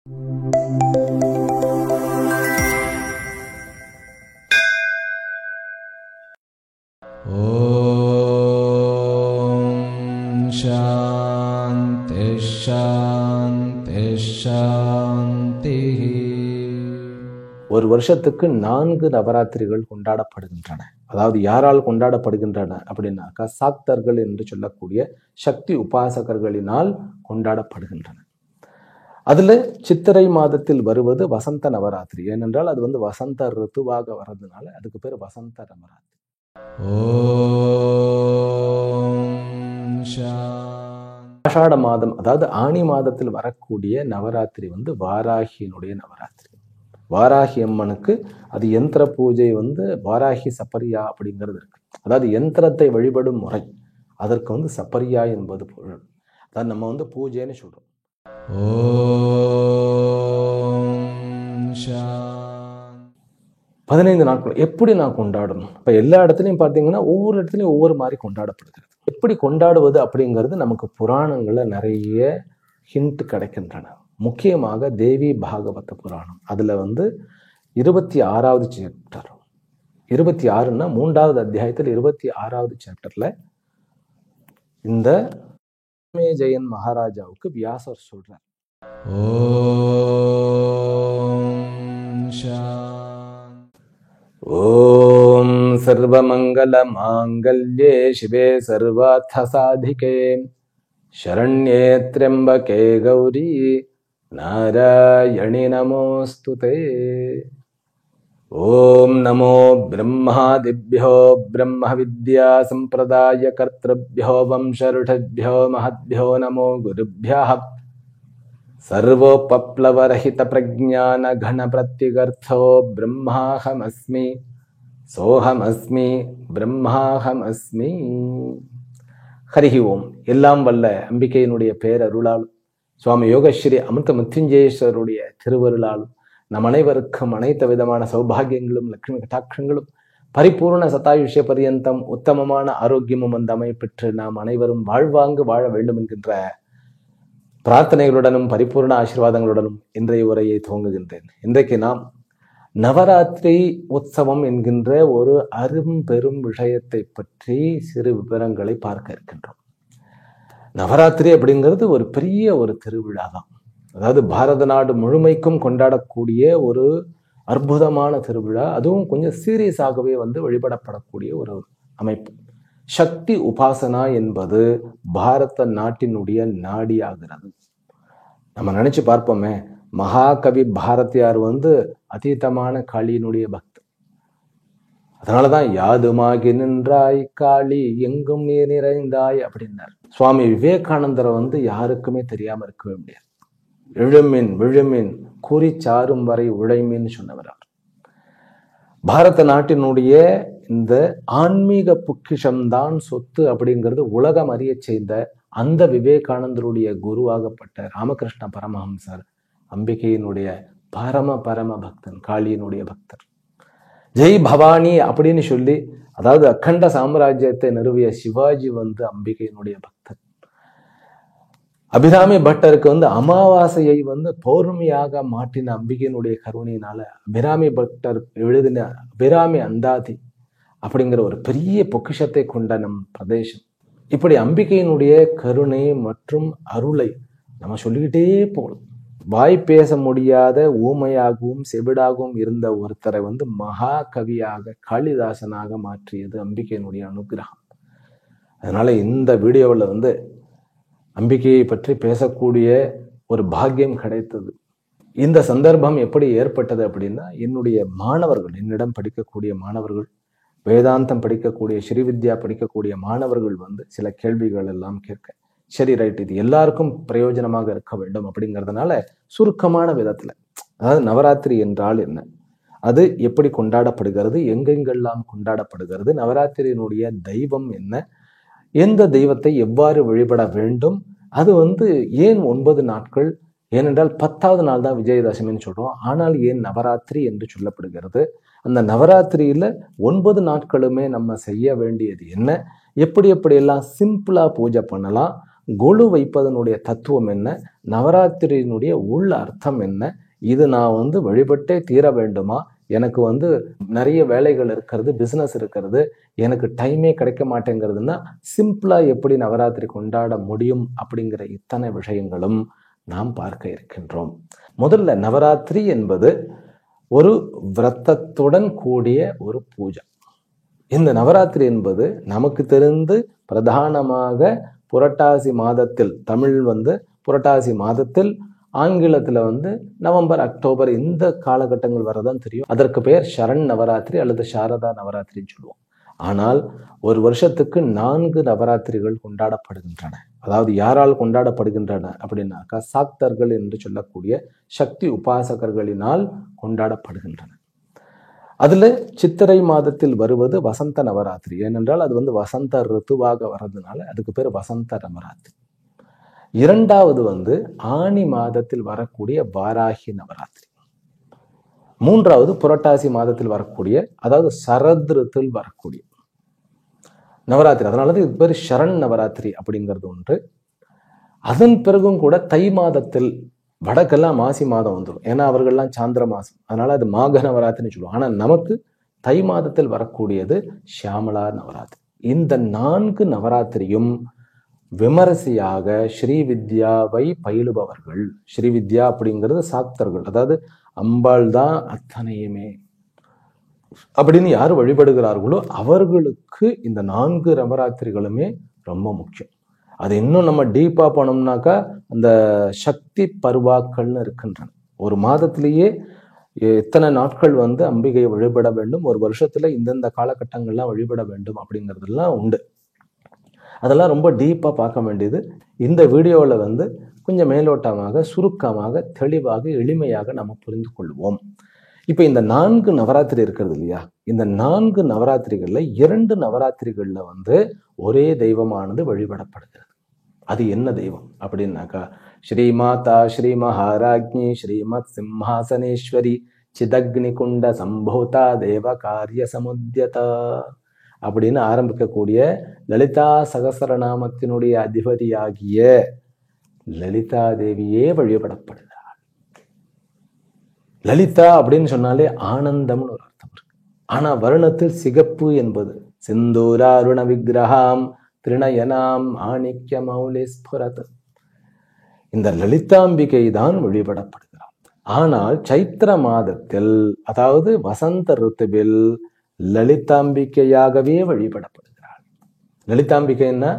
ஓம் சாந்தி சாந்தி சாந்தி. ஒரு வருஷத்துக்கு 4 நவராத்திரிகள் கொண்டாடப்படுகின்றன. அதாவது யாரால் கொண்டாடப்படுகின்றன அப்படின்னாக்கா, சாக்தர்கள் என்று சொல்லக்கூடிய சக்தி உபாசகர்களினால் கொண்டாடப்படுகின்றன. அதுல சித்திரை மாதத்தில் வருவது வசந்த நவராத்திரி. ஏனென்றால் அது வசந்த ரித்துவாக வர்றதுனால அதுக்கு பேர் வசந்த நவராத்திரி. ஆஷாட மாதம், அதாவது ஆனி மாதத்தில் வரக்கூடிய நவராத்திரி வாராகியினுடைய நவராத்திரி. வாராகி அம்மனுக்கு அது யந்திர பூஜை வாராகி சப்பரியா அப்படிங்கிறது இருக்கு. அதாவது யந்திரத்தை வழிபடும் முறை, அதற்கு சப்பரியா என்பது பொருள். அதாவது நம்ம பூஜைன்னு சொல்றோம். ஓம் சாந்தி. 15 நாட்கள் எப்படி நான் கொண்டாடணும்? இப்ப எல்லா இடத்துலையும் பார்த்தீங்கன்னா ஒவ்வொரு இடத்துலையும் ஒவ்வொரு மாதிரி கொண்டாடப்படுகிறது. எப்படி கொண்டாடுவது அப்படிங்கிறது நமக்கு புராணங்கள்ல நிறைய ஹிண்ட் கிடைக்கின்றன. முக்கியமாக தேவி பாகவத புராணம், அதுல 26வது சாப்டர், 26ன்னா 3வது அத்தியாயத்தில் 26வது சாப்டர்ல இந்த ஜெயன் மகாராஜாவுக்கு வியாசர் சொல்றார். ஓம் சாந்தி. ஓம் சர்வமங்கல மாங்கல்யே சிவே சர்வார்த்த சாதிகே சரண்யே த்ர்யம்பகே கௌரி நாராயணி நமோஸ்துதே. ஓம் நமோ பிரம்மாதிभ्यो ब्रह्म विद्या संप्रदाय कर्तृभ्यो वंशऋषिभ्यो महद्भ्यो नमो गुरुभ्यः. सर्वोपप्लवरहित प्रज्ञान घन प्रत्यगर्थो ब्रह्माहमस्मि सोहमस्मि ब्रह्माहमस्मि. ஹரிஹி ஓம். எல்லாம் வல்ல அம்பிகையினுடைய பேரருளால், சுவாமி யோகஸ்ரீ அமிர்த மிருத்யுஞ்சயேஸ்வரருடைய திருவருளாலும் நம் அனைவருக்கும் அனைத்து விதமான சௌபாகியங்களும் லட்சுமி கட்டாட்சங்களும் பரிபூர்ண சதாயுஷ்ய பரியந்தம் உத்தமமான ஆரோக்கியமும் அமைப்பெற்று நாம் அனைவரும் வாழ்வாங்கு வாழ வேண்டும் என்கின்ற பிரார்த்தனைகளுடனும் பரிபூர்ண ஆசீர்வாதங்களுடனும் இன்றைய உரையை துவங்குகின்றேன். இன்றைக்கு நாம் நவராத்திரி உற்சவம் என்கின்ற ஒரு பெரும் விஷயத்தை பற்றி சிறு விவரங்களை பார்க்க இருக்கின்றோம். நவராத்திரி அப்படிங்கிறது ஒரு பெரிய ஒரு திருவிழா தான். அதாவது பாரத நாடு முழுமைக்கும் கொண்டாடக்கூடிய ஒரு அற்புதமான திருவிழா. அதுவும் கொஞ்சம் சீரியஸாகவே வழிபடப்படக்கூடிய ஒரு அமைப்பு. சக்தி உபாசனா என்பது பாரத நாட்டினுடைய நாடியாகிறது. நம்ம நினைச்சு பார்ப்போமே, மகாகவி பாரதியார் அதீதமான காளியினுடைய பக்தர். அதனாலதான் யாதுமாகி நின்றாய் காளி எங்கும் நீர் நிறைந்தாய் அப்படின்னார். சுவாமி விவேகானந்தரை யாருக்குமே தெரியாம இருக்கவே முடியாது. எழுமின் விழுமின் கூறி சாரும் வரை உழைமின்னு சொன்னவர். பாரத நாட்டினுடைய இந்த ஆன்மீக பொக்கிஷம்தான் சொத்து அப்படிங்கிறது உலகம் அறிய செய்த அந்த விவேகானந்தருடைய குருவாகப்பட்ட ராமகிருஷ்ண பரமஹம்சர் அம்பிகையினுடைய பரம பக்தன், காளியினுடைய பக்தர். ஜெய் பவானி அப்படின்னு சொல்லி, அதாவது அக்கண்ட சாம்ராஜ்யத்தை நிறுவிய சிவாஜி அம்பிகையினுடைய பக்தர். அபிராமி பட்டருக்கு அமாவாசையை பௌர்ணமியாக மாற்றின அம்பிகையினுடைய கருணையினால அபிராமி பட்டர் எழுதின அபிராமி அந்தாதி அப்படிங்கிற ஒரு பெரிய பொக்கிஷத்தை கொண்ட நம் பிரதேசம். இப்படி அம்பிகையினுடைய கருணை மற்றும் அருளை நம்ம சொல்லிக்கிட்டே போகலாம். வாய் பேச முடியாத ஊமையாகவும் செவிடாகவும் இருந்த ஒருத்தரை மகா கவியாக காளிதாசனாக மாற்றியது அம்பிகையினுடைய அனுகிரகம். அதனால இந்த வீடியோவில் அம்பிகையை பற்றி பேசக்கூடிய ஒரு பாக்கியம் கிடைத்தது. இந்த சந்தர்ப்பம் எப்படி ஏற்பட்டது அப்படின்னா, என்னுடைய மாணவர்கள், என்னிடம் படிக்கக்கூடிய மாணவர்கள், வேதாந்தம் படிக்கக்கூடிய, ஸ்ரீவித்யா படிக்கக்கூடிய மாணவர்கள் சில கேள்விகள் எல்லாம் கேட்க, சரி ரைட், இது எல்லாருக்கும் பிரயோஜனமாக இருக்க வேண்டும் அப்படிங்கிறதுனால சுருக்கமான விதத்துல, அதாவது நவராத்திரி என்றால் என்ன, அது எப்படி கொண்டாடப்படுகிறது, எங்கெங்கெல்லாம் கொண்டாடப்படுகிறது, நவராத்திரியினுடைய தெய்வம் என்ன, எந்த தெய்வத்தை எவ்வாறு வழிபட வேண்டும், அது ஏன் 9 நாட்கள், ஏனென்றால் 10வது நாள் தான் விஜயதசமின்னு சொல்றோம், ஆனால் ஏன் நவராத்திரி என்று சொல்லப்படுகிறது, அந்த நவராத்திரியில 9 நாட்களுமே நம்ம செய்ய வேண்டியது என்ன, எப்படி எப்படியெல்லாம் சிம்பிளா பூஜை பண்ணலாம், கொலு வைப்பதனுடைய தத்துவம் என்ன, நவராத்திரியினுடைய உள்ள அர்த்தம் என்ன, இது நான் வழிபட்டே தீர வேண்டுமா, எனக்கு நிறைய வேலைகள் இருக்கிறது, பிசினஸ் இருக்கிறது, எனக்கு டைமே கிடைக்க மாட்டேங்கிறதுன்னா சிம்பிளா எப்படி நவராத்திரி கொண்டாட முடியும் அப்படிங்கிற இத்தனை விஷயங்களும் நாம் பார்க்க இருக்கின்றோம். முதல்ல நவராத்திரி என்பது ஒரு விரதத்துடன் கூடிய ஒரு பூஜை. இந்த நவராத்திரி என்பது நமக்கு தெரிந்து பிரதானமாக புரட்டாசி மாதத்தில், தமிழ் புரட்டாசி மாதத்தில், ஆங்கிலத்துல நவம்பர் அக்டோபர் இந்த காலகட்டங்கள் வரதான் தெரியும். அதற்கு பெயர் சரண் நவராத்திரி அல்லது சாரதா நவராத்திரின்னு சொல்லுவோம். ஆனால் ஒரு வருஷத்துக்கு 4 நவராத்திரிகள் கொண்டாடப்படுகின்றன. அதாவது யாரால் கொண்டாடப்படுகின்றன அப்படின்னாக்கா சாக்தர்கள் என்று சொல்லக்கூடிய சக்தி உபாசகர்களினால் கொண்டாடப்படுகின்றன. அதுல சித்திரை மாதத்தில் வருவது வசந்த நவராத்திரி. ஏனென்றால் அது வசந்த ரித்துவாக வர்றதுனால அதுக்கு பேர் வசந்த நவராத்திரி. இரண்டாவது ஆனி மாதத்தில் வரக்கூடிய வாராகி நவராத்திரி. மூன்றாவது புரட்டாசி மாதத்தில் வரக்கூடிய, அதாவது சரத் ரித்தில் வரக்கூடிய நவராத்திரி. அதனால இது பேர் சரண் நவராத்திரி அப்படிங்கிறது ஒன்று. அதன் பிறகும் கூட தை மாதத்தில், வடக்கெல்லாம் மாசி மாதம் வந்துடும், ஏன்னா அவர்கள்லாம் சாந்திர மாசம், அதனால அது மாக நவராத்திரின்னு சொல்லுவோம். ஆனா நமக்கு தை மாதத்தில் வரக்கூடியது ஷியாமலா நவராத்திரி. இந்த 4 நவராத்திரியும் விமரிசையாக ஸ்ரீவித்யாவை பயிலுபவர்கள், ஸ்ரீவித்யா அப்படிங்கிறது சாக்தர்கள், அதாவது அம்பாள் தான் அத்தனையுமே அப்படின்னு யார் வழிபடுகிறார்களோ அவர்களுக்கு இந்த 4 நவராத்திரிகளுமே ரொம்ப முக்கியம். அது இன்னும் நம்ம டீப்பா போனோம்னாக்கா அந்த சக்தி பருவாக்கள்னு இருக்கின்றன. ஒரு மாதத்திலேயே எத்தனை நாட்கள் அம்பிகையை வழிபட வேண்டும், ஒரு வருஷத்துல இந்தந்த காலகட்டங்கள்லாம் வழிபட வேண்டும் அப்படிங்கிறதுலாம் உண்டு. அதெல்லாம் ரொம்ப டீப்பா பார்க்க வேண்டியது. இந்த வீடியோவில் கொஞ்சம் மேலோட்டமாக, சுருக்கமாக, தெளிவாக, எளிமையாக நம்ம புரிந்து கொள்வோம். இப்ப இந்த 4 நவராத்திரி இருக்கிறது இல்லையா, இந்த 4 நவராத்திரிகள்ல 2 நவராத்திரிகள்ல ஒரே தெய்வமானது வழிபடப்படுகிறது. அது என்ன தெய்வம் அப்படின்னாக்கா ஸ்ரீமாதா ஸ்ரீ மகாராஜ்ஞி ஸ்ரீமத் சிம்ஹாசனேஸ்வரி சிதக்னி குண்ட சம்போதா தேவ காரிய சமுத்தியதா அப்படின்னு ஆரம்பிக்கக்கூடிய லலிதா சகசரநாமத்தினுடைய அதிபதியாகிய லலிதா தேவியே வழிபடப்படுகிறார். லலிதா அப்படின்னு சொன்னாலே ஆனந்தம்னு ஒரு அர்த்தம் இருக்கு. ஆனா வருணத்தில் சிகப்பு என்பது சிந்தூராருண விக்கிரகாம் திரிணயனாம் ஆணிக்ய மௌலி ஸ்புரத், இந்த லலிதாம்பிகை தான் வழிபடப்படுகிறார். ஆனால் சைத்திர மாதத்தில், அதாவது வசந்த ரித்துவில் லலிதாம்பிகையாகவே வழிபடப்படுகிறாள். லலிதாம்பிகைன்னா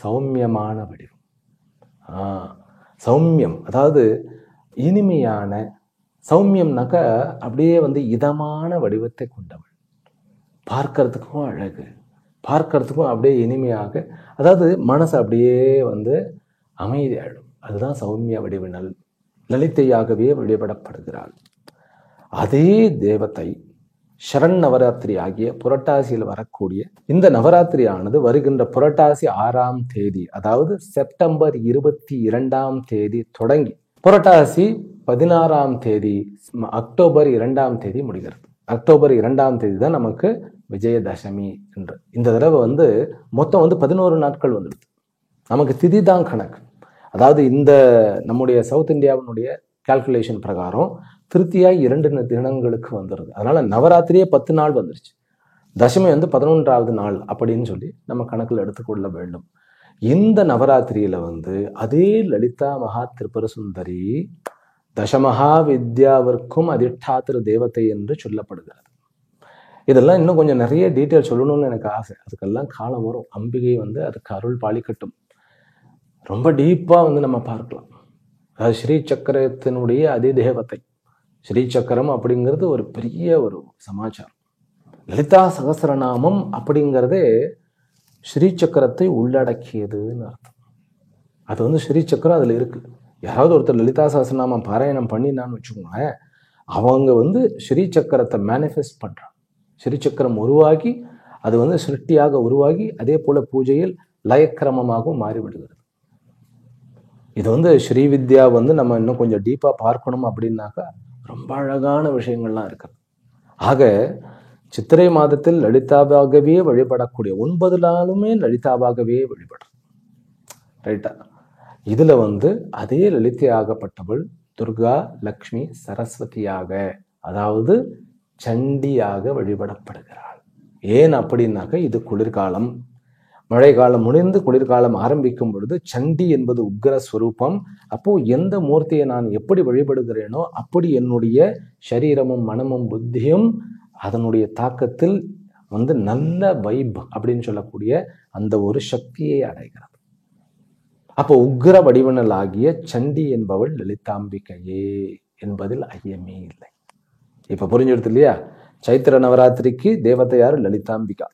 சௌமியமான வடிவம். சௌமியம், அதாவது இனிமையான, சௌமியம்னாக்க அப்படியே இதமான வடிவத்தை கொண்டவள், பார்க்கறதுக்கும் அழகு, பார்க்கறதுக்கும் அப்படியே இனிமையாக, அதாவது மனசு அப்படியே அமைதியாயிடும். அதுதான் சௌமிய வடிவினல். லலிதையாகவே வழிபடப்படுகிறாள். அதே தேவத்தை சரண் நவராத்திரி ஆகிய புரட்டாசியில் வரக்கூடிய இந்த நவராத்திரியானது வருகின்ற புரட்டாசி 6ஆம் தேதி, அதாவது செப்டம்பர் 22ஆம் தேதி தொடங்கி புரட்டாசி 16ஆம் தேதி அக்டோபர் 2ஆம் தேதி முடிகிறது. அக்டோபர் 2ஆம் தேதி தான் நமக்கு விஜயதசமி என்று. இந்த தடவை மொத்தம் 11 நாட்கள் வந்துடுது. நமக்கு திதி தான் கணக்கு. அதாவது இந்த நம்முடைய சவுத் இந்தியாவினுடைய கால்குலேஷன் பிரகாரம் திருத்தியாய் 2 தினங்களுக்கு வந்துடுது. அதனால நவராத்திரியே 10 நாள் வந்துருச்சு. தசமி 11ஆவது நாள் அப்படின்னு சொல்லி நம்ம கணக்கில் எடுத்துக்கொள்ள வேண்டும். இந்த நவராத்திரியில அதே லலிதா மகா திரிபுர சுந்தரி தசமகா வித்யாவிற்கும் அதிஷ்டாத்திர தேவதை என்று சொல்லப்படுகிறது. இதெல்லாம் இன்னும் கொஞ்சம் நிறைய டீட்டெயில் சொல்லணும்னு எனக்கு ஆசை. அதுக்கெல்லாம் காலம் வரும். அம்பிகை அதுக்கு அருள் பாலிக்கட்டும். ரொம்ப டீப்பா நம்ம பார்க்கலாம். அதாவது ஸ்ரீ சக்கரத்தினுடைய அதிதேவத்தை. ஸ்ரீ சக்கரம் அப்படிங்கிறது ஒரு பெரிய ஒரு சமாச்சாரம். லலிதா சகசரநாமம் அப்படிங்கிறதே ஸ்ரீ சக்கரத்தை உள்ளடக்கியதுன்னு அர்த்தம். அது ஸ்ரீ சக்கரம் அதுல இருக்கு. யாராவது ஒருத்தர் லலிதா சகசரநாமம் பாராயணம் பண்ணினான்னு வச்சுக்கோங்களேன், அவங்க ஸ்ரீ சக்கரத்தை மேனிஃபெஸ்ட் பண்றாங்க. ஸ்ரீ சக்கரம் உருவாகி அது சிருஷ்டியாக உருவாகி அதே போல பூஜையில் லயக்கிரமமாகவும் மாறிவிடுகிறது. இது ஸ்ரீவித்யா நம்ம இன்னும் கொஞ்சம் டீப்பா பார்க்கணும் அப்படின்னாக்கா ரொம்ப அழகான விஷயங்கள்லாம் இருக்குது. ஆக சித்திரை மாதத்தில் லலிதாவாகவே வழிபடக்கூடிய 9 நாளுமே லலிதாவாகவே வழிபடுறது. ரைட்டா? இதுல அதே லலிதையாகப்பட்டவள் துர்கா லக்ஷ்மி சரஸ்வதியாக, அதாவது சண்டியாக வழிபடப்படுகிறாள். ஏன் அப்படின்னாக்க இது குளிர்காலம், மழை காலம் முடிந்து குளிர்காலம் ஆரம்பிக்கும் பொழுது சண்டி என்பது உக்ர ஸ்வரூபம். அப்போ எந்த மூர்த்தியை நான் எப்படி வழிபடுகிறேனோ அப்படி என்னுடைய சரீரமும் மனமும் புத்தியும் அதனுடைய தாக்கத்தில் நல்ல வைப் அப்படின்னு சொல்லக்கூடிய அந்த ஒரு சக்தியை அடைகிறது. அப்போ உக்ர வடிவனல் ஆகிய சண்டி என்பவள் லலிதாம்பிகையே என்பதில் ஐயமே இல்லை. இப்ப புரிஞ்சுடுது இல்லையா? சைத்திர நவராத்திரிக்கு தேவதை யாரு? லலிதாம்பிகா.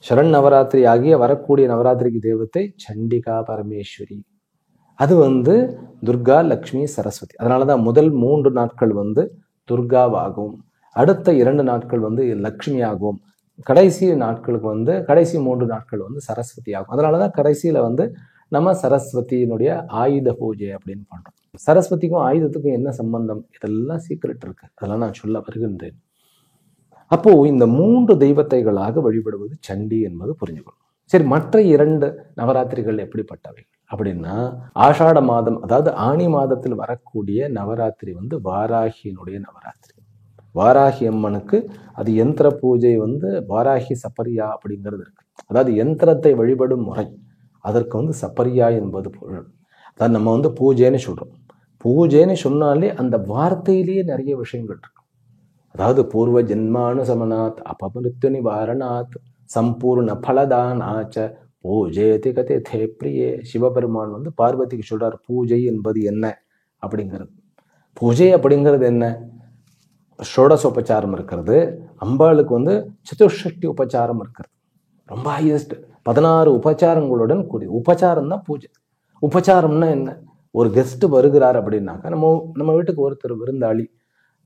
சரண் நவராத்திரி ஆகிய வரக்கூடிய நவராத்திரிக்கு தேவதை சண்டிகா பரமேஸ்வரி. அது துர்கா லக்ஷ்மி சரஸ்வதி. அதனாலதான் முதல் 3 நாட்கள் துர்காவாகவும், அடுத்த 2 நாட்கள் லக்ஷ்மியாகவும், கடைசி நாட்களுக்கு கடைசி 3 நாட்கள் சரஸ்வதி ஆகும். அதனாலதான் கடைசியில நம்ம சரஸ்வதியினுடைய ஆயுத பூஜை அப்படின்னு பண்றோம். சரஸ்வதிக்கும் ஆயுதத்துக்கும் என்ன சம்பந்தம்? இதெல்லாம் சீக்ரெட் இருக்கு, அதெல்லாம் நான் சொல்ல வருகின்றேன். அப்போ இந்த 3 தெய்வத்தைகளாக வழிபடுவது சண்டி என்பது புரிஞ்சுக்கணும். சரி, மற்ற 2 நவராத்திரிகள் எப்படிப்பட்டவை அப்படின்னா, ஆஷாட மாதம் அதாவது ஆனி மாதத்தில் வரக்கூடிய நவராத்திரி வாராகியினுடைய நவராத்திரி. வாராகி அம்மனுக்கு அது யந்திர பூஜை வாராகி சப்பரியா அப்படிங்கிறது இருக்கு. அதாவது யந்திரத்தை வழிபடும் முறை, அதற்கு சப்பரியா என்பது பொருள். அதாவது நம்ம பூஜைன்னு சொல்றோம். பூஜைன்னு சொன்னாலே அந்த வார்த்தையிலேயே நிறைய விஷயங்கள் இருக்கு. அதாவது பூர்வ ஜென்மானு சமனாத் அபமிருத்யு நிவாரணாத் சம்பூர்ண பலதான் ஆச்ச பூஜேதி கதே தே பிரியே. சிவபெருமான் பார்வதிக்கு சொல்றார் பூஜை என்பது என்ன அப்படிங்கிறது. பூஜை அப்படிங்கிறது என்ன? ஷோடச உபச்சாரம் இருக்கிறது. அம்பாளுக்கு சதுர்ஷஷ்டி உபச்சாரம் இருக்கிறது. ரொம்ப ஹையஸ்ட் 16 உபச்சாரங்களுடன் கூடிய உபச்சாரம் தான் பூஜை. உபச்சாரம்னா என்ன? ஒரு கெஸ்ட் வருகிறார் அப்படின்னாக்கா, நம்ம வீட்டுக்கு ஒருத்தர் விருந்தாளி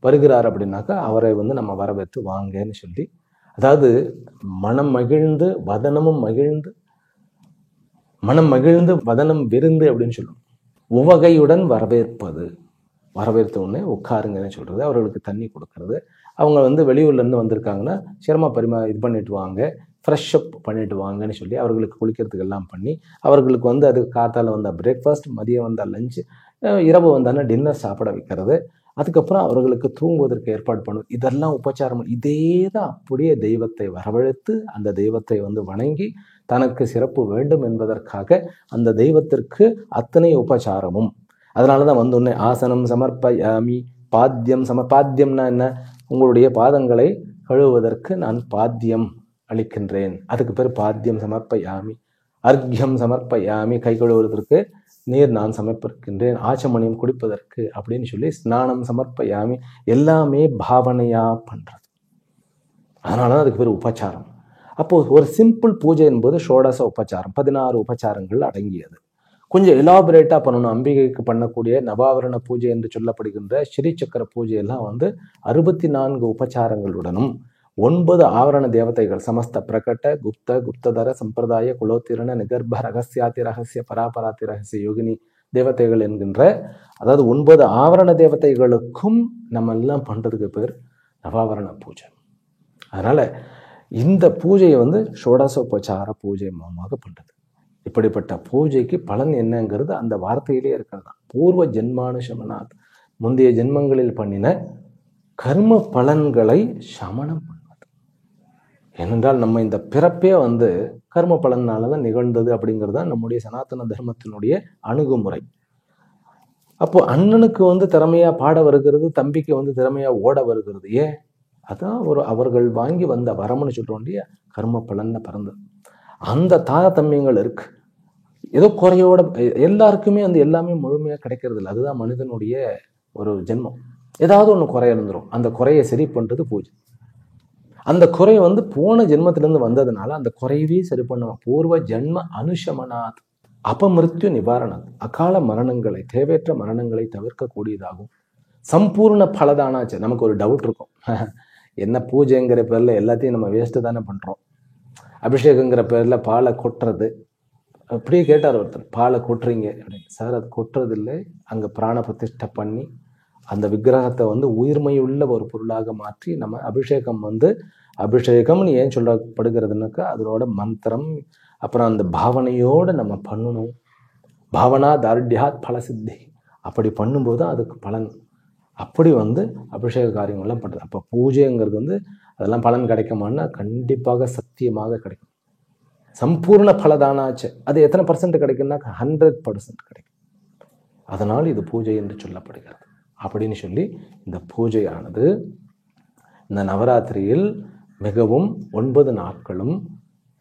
வருகிறார் அப்படின்னாக்கா அவரை நம்ம வரவேற்று வாங்கன்னு சொல்லி, அதாவது மனம் மகிழ்ந்து வதனமும் மகிழ்ந்து, மனம் மகிழ்ந்து வதனம் விருந்து அப்படின்னு சொல்லுவோம். உவகையுடன் வரவேற்பது. வரவேற்ற உடனே உட்காருங்கன்னு சொல்றது, அவர்களுக்கு தண்ணி கொடுக்கறது. அவங்க வெளியூர்ல இருந்து வந்திருக்காங்கன்னா சிரம இது பண்ணிட்டு வாங்க, ஃப்ரெஷ் அப் பண்ணிட்டு வாங்கன்னு சொல்லி அவர்களுக்கு குளிக்கிறதுக்கு எல்லாம் பண்ணி, அவர்களுக்கு அது காத்தால பிரேக்ஃபாஸ்ட், மதியம் லஞ்சு, இரவு டின்னர் சாப்பிட வைக்கிறது. அதுக்கப்புறம் அவர்களுக்கு தூங்குவதற்கு ஏற்பாடு பண்ணுவது. இதெல்லாம் உபச்சாரம். இதே தான் அப்படியே தெய்வத்தை வரவழைத்து அந்த தெய்வத்தை வணங்கி தனக்கு சிறப்பு வேண்டும் என்பதற்காக அந்த தெய்வத்திற்கு அத்தனை உபச்சாரமும். அதனாலதான் உடனே ஆசனம் சமர்ப்பயாமி, பாத்தியம் பாத்தியம்னா என்ன? உங்களுடைய பாதங்களை கழுவுவதற்கு நான் பாத்தியம் அளிக்கின்றேன், அதுக்கு பேர் பாத்தியம் சமர்ப்பயாமி. அர்க்யம் சமர்ப்பயாமி, கை கழுவுவதற்கு நீர் நான் சமர்ப்பிக்கின்றேன். ஆச்சமணியம் குடிப்பதற்கு அப்படின்னு சொல்லி ஸ்நானம் சமர்ப்பயாமி. எல்லாமே பாவனையா பண்றது. அதனாலதான் அதுக்கு பேர் உபச்சாரம். அப்போ ஒரு சிம்பிள் பூஜை என்பது ஷோடச உபச்சாரம், 16 உபச்சாரங்கள் அடங்கியது. கொஞ்சம் எலாபரேட்டா பண்ணணும். அம்பிகைக்கு பண்ணக்கூடிய நவாவரண பூஜை என்று சொல்லப்படுகின்ற ஸ்ரீசக்கர பூஜையெல்லாம் 64 உபச்சாரங்களுடனும் 9 ஆவரண தேவதைகள் சமஸ்த பிரகட்ட குப்த குப்ததர சம்பிரதாய குலோத்திரண நிகர்ப ரகசியாதி ரகசிய பராபராதி ரகசிய யோகினி தேவதைகள் என்கின்ற, அதாவது 9 ஆவரண தேவதைகளுக்கும் நம்ம எல்லாம் பண்றதுக்கு பேர் நவாவரண பூஜை. அதனால இந்த பூஜையை ஷோடசோபச்சார பூஜை மூலமாக பண்றது. இப்படிப்பட்ட பூஜைக்கு பலன் என்னங்கிறது அந்த வார்த்தையிலே இருக்கிறது தான். பூர்வ ஜென்மானு சமனாத், முந்தைய ஜென்மங்களில் பண்ணின கர்ம பலன்களை சமணம் பண்ணுவது. ஏனென்றால் நம்ம இந்த பிறப்பே கர்ம பலனாலதான் நிகழ்ந்தது அப்படிங்கிறது தான் நம்முடைய சனாதன தர்மத்தினுடைய அணுகுமுறை. அப்போ அண்ணனுக்கு திறமையா பாட வருகிறது, தம்பிக்கு திறமையா ஓட வருகிறது. ஏன்? அதான் அவர்கள் வாங்கி வந்த வரம்னு சொல்றோம் இல்லையா, கர்ம பலன்னு பிறந்தது. அந்த தாரதமியங்கள் இருக்கு. ஏதோ குறையோட எல்லாருக்குமே எல்லாமே முழுமையா கிடைக்கிறது இல்லை. அதுதான் மனிதனுடைய ஒரு ஜென்மம். ஏதாவது ஒண்ணு குறை இருந்துரும். அந்த குறையை சரி பண்றது பூஜை. அந்த குறை போன ஜென்மத்திலிருந்து வந்ததுனால அந்த குறையவே சரி பண்ணுவோம். பூர்வ ஜென்ம அனுஷமனாத் அபமிருத்யு நிவாரணம், அகால மரணங்களை, தேவையற்ற மரணங்களை தவிர்க்கக்கூடியதாகும். சம்பூர்ண பலதானாச்சு. நமக்கு ஒரு டவுட் இருக்கும், என்ன பூஜைங்கிற பேர்ல எல்லாத்தையும் நம்ம வேஸ்ட் தானே பண்றோம். அபிஷேகங்கிற பேர்ல பாலை கொட்டுறது. அப்படியே கேட்டார் ஒருத்தர், பாலை கொட்டுறீங்க அப்படின்னு. சார், அது கொட்டுறது இல்லை, அங்க பிராண பிரதிஷ்டை பண்ணி அந்த விக்கிரகத்தை உயிர்மையுள்ள ஒரு பொருளாக மாற்றி நம்ம அபிஷேகம் அபிஷேகம்னு ஏன் சொல்லப்படுகிறதுனாக்கா அதனோட மந்திரம் அப்புறம் அந்த பாவனையோடு நம்ம பண்ணணும். பாவனா தார்டியாத் பலசித்தி. அப்படி பண்ணும்போது அதுக்கு பலன். அப்படி அபிஷேக காரியங்கள்லாம் பண்ணுறது. அப்போ பூஜைங்கிறது அதெல்லாம் பலன் கிடைக்குமான்னா கண்டிப்பாக சத்தியமாக கிடைக்கும். சம்பூர்ண பலதானாச்சு. அது எத்தனை % கிடைக்கும்னா 100% கிடைக்கும். அதனால் இது பூஜை என்று சொல்லப்படுகிறது. அப்படின்னு சொல்லி இந்த பூஜையானது இந்த நவராத்திரியில் மிகவும் 9 நாட்களும்